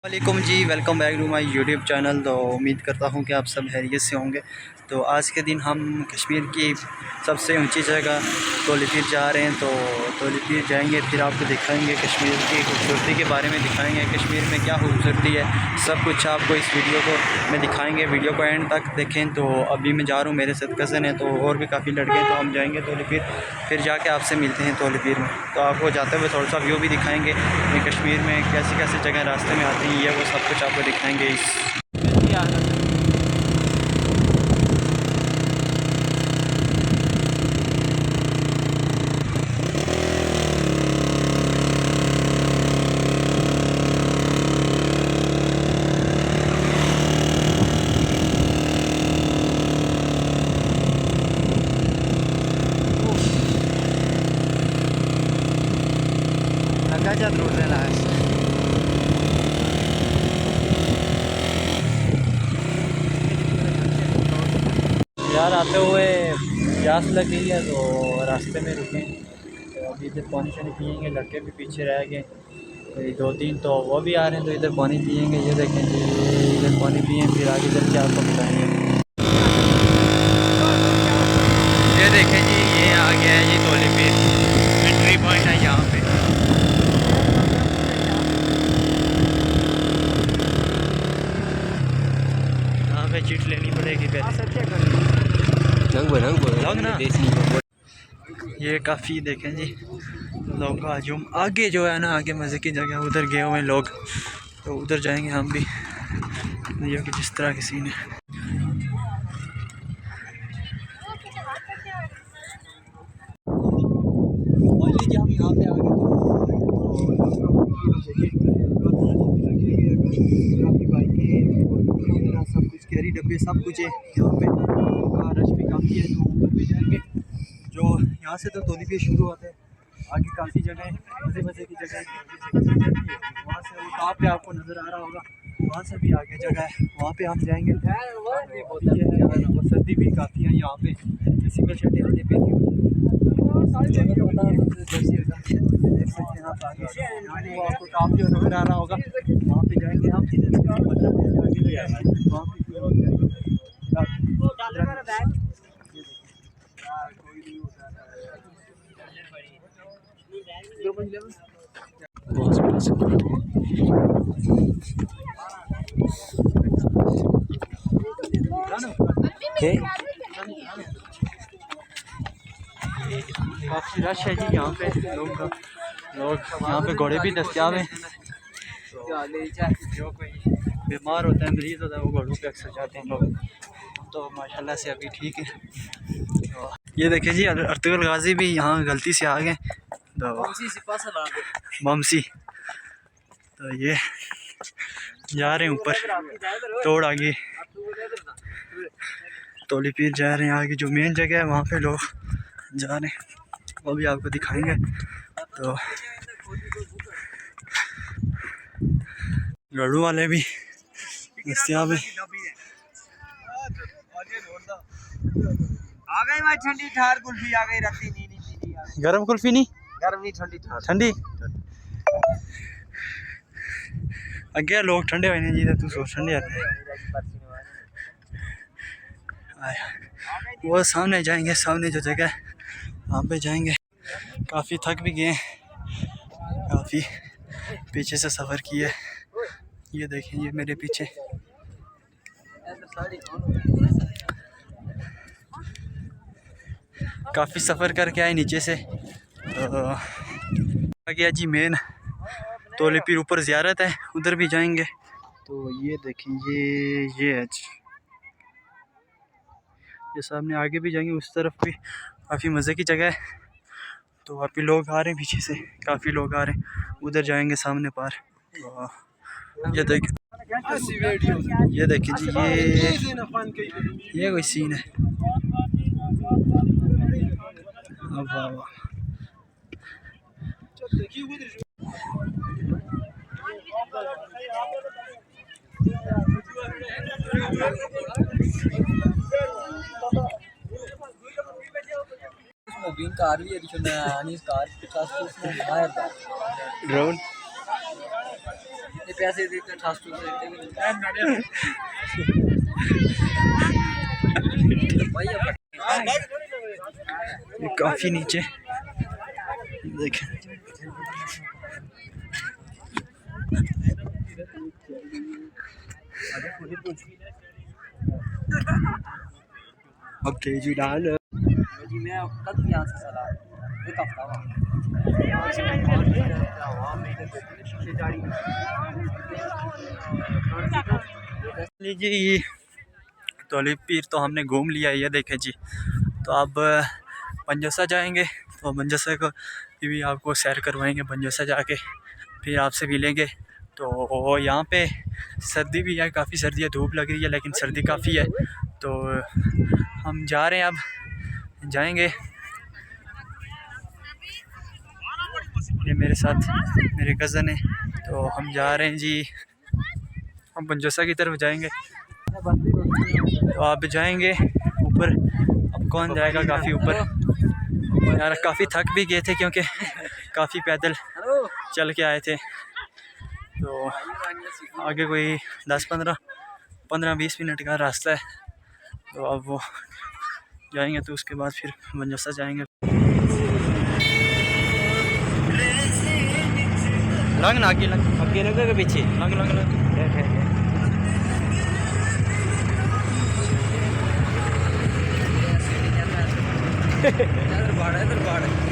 वालेकुम जी, welcome back to my YouTube channel. तो उम्मीद करता हूँ कि आप सब खैरियत से होंगे। तो आज के दिन हम कश्मीर की सबसे ऊंची जगह तोलीपीर जा रहे हैं। तो तोलीपीर जाएंगे, फिर आपको दिखाएंगे कश्मीर की खूबसूरती के बारे में, दिखाएंगे कश्मीर में क्या खूबसूरती है, सब कुछ आपको इस वीडियो को में दिखाएंगे। वीडियो को एंड तक देखें। तो अभी मैं जा रहा हूँ, मेरे साथ कज़न है, तो और भी काफ़ी लड़के हैं। तो हम जाएँगे तोलीपीर, फिर जाके आपसे मिलते हैं तोलीपीर में। तो आपको जाते हुए थोड़ा सा व्यू भी दिखाएँगे कि कश्मीर में कैसी कैसी जगह रास्ते में आती हैं, ये वो सब कुछ आपको दिखाएंगे इस यार आते हुए प्यास लग गई है, तो रास्ते में रुके। तो अभी इधर पानी शानी पियेंगे, लड़के भी पीछे रह गए कोई दो तीन, तो वो भी आ रहे हैं, तो इधर पानी पियेंगे। ये देखें जी, इधर पानी पिए, फिर आगे चल के आपको बताएंगे। ये देखें जी, ये आ गया है जी तोलीपीर, एंट्री पॉइंट है यहाँ पे। यहाँ पे चिट लेनी पड़ेगी पहले ना। ये काफ़ी देखें जी लोग, आज हम आगे जो है ना, आगे मज़े की जगह उधर गए हुए हैं लोग, तो उधर जाएंगे हम भी। ये कि जिस तरह की सीन है। मान लीजिए हम यहाँ पे आ गए, तो काफ़ी बाइकें, सब कुछ कैरी डब्बे सब कुछ है यहाँ पे। रश भी काफ़ी है, तो ऊपर भी जाएंगे। जो यहाँ से तो तोलीपीर शुरू होता है, आगे काफ़ी जगह मज़े मज़े की जगह है। वहाँ से वो टॉप पे आपको नज़र आ रहा होगा, वहाँ से भी आगे जगह है, वहाँ पे हम जाएंगे। और सर्दी भी काफ़ी है यहाँ पे, सिंगल शर्टें हमने पहनी हुई देख सकते हैं आप आगे। वो आपको टॉप जो नज़र आ रहा होगा, वहाँ पे जाएंगे हम। वहाँ पे काफ़ी रश है जी यहाँ पे लोग यहाँ पे घोड़े भी दस्तियाब हैं। जो कोई बीमार होता है, मरीज़ होता है, वो घोड़ों पे अक्सर जाते हैं लोग। तो माशाल्लाह से अभी ठीक है। तो ये देखिए जी, अर्तुगरुल गाजी भी यहाँ गलती से आ गए, तो बमसी। तो ये जा रहे हैं ऊपर, तोड़ आगे तोलीपीर जा रहे हैं। आगे जो मेन जगह है वहाँ पे लोग जा रहे हैं, वो भी आपको दिखाएंगे। तो गड़ू वाले भी दस्तियाब हैं। आ गई भाई ठंडी ठार कुल्फी आ गई, रखी नहीं गरम कुल्फी नहीं, गर्म नहीं ठंडी ठार ठंडी। अगे लोग ठंडे होने जी, तू सोच ठंडे आते वो सामने जाएंगे, सामने जो जगह है वहाँ पे जाएंगे। काफ़ी थक भी गए, काफ़ी पीछे से सफ़र किया। ये देखें, ये मेरे पीछे काफ़ी सफ़र करके आए नीचे से। तो आ गया जी मेन तोलीपीर, ऊपर ज़ियारत है, उधर भी जाएंगे। तो ये देखें, ये है जी, ये सामने आगे भी जाएंगे, उस तरफ भी काफ़ी मज़े की जगह है। तो वहाँ पे लोग आ रहे हैं, पीछे से काफ़ी लोग आ रहे हैं, उधर जाएंगे सामने पार। तो ये देखिए, ये देखिए जी, ये कोई सीन है। अब वाह Mobil car भी additional है, कार 50 उसमें बाहर ड्रोन पैसे देते ठास टूस देते ये काफ़ी नीचे देखें। ओके जी डाल जी मैं कल यहाँ से चला एक हफ्ता लीजिए ये तौलीब पीर तो हमने घूम लिया, ये देखें जी। तो अब पंजोसा जाएंगे, तो पंजोसा को भी आपको सैर करवाएंगे। पंजोसा जाके फिर आपसे मिलेंगे। तो यहाँ पे सर्दी भी है, काफ़ी सर्दी है, धूप लग रही है लेकिन सर्दी काफ़ी है। तो हम जा रहे हैं, अब जाएंगे। ये मेरे साथ मेरे कज़न है, तो हम जा रहे हैं जी, हम पंजोसा की तरफ जाएंगे। तो आप जाएंगे ऊपर, अब कौन जाएगा काफ़ी ऊपर यार। काफ़ी थक भी गए थे क्योंकि काफ़ी पैदल चल के आए थे। तो आगे कोई 15-20 मिनट का रास्ता है। तो अब वो जाएंगे, तो उसके बाद फिर पंजोसा जाएंगे। लंग ना आगे लगे के पीछे लंग इधर बाढ़ है।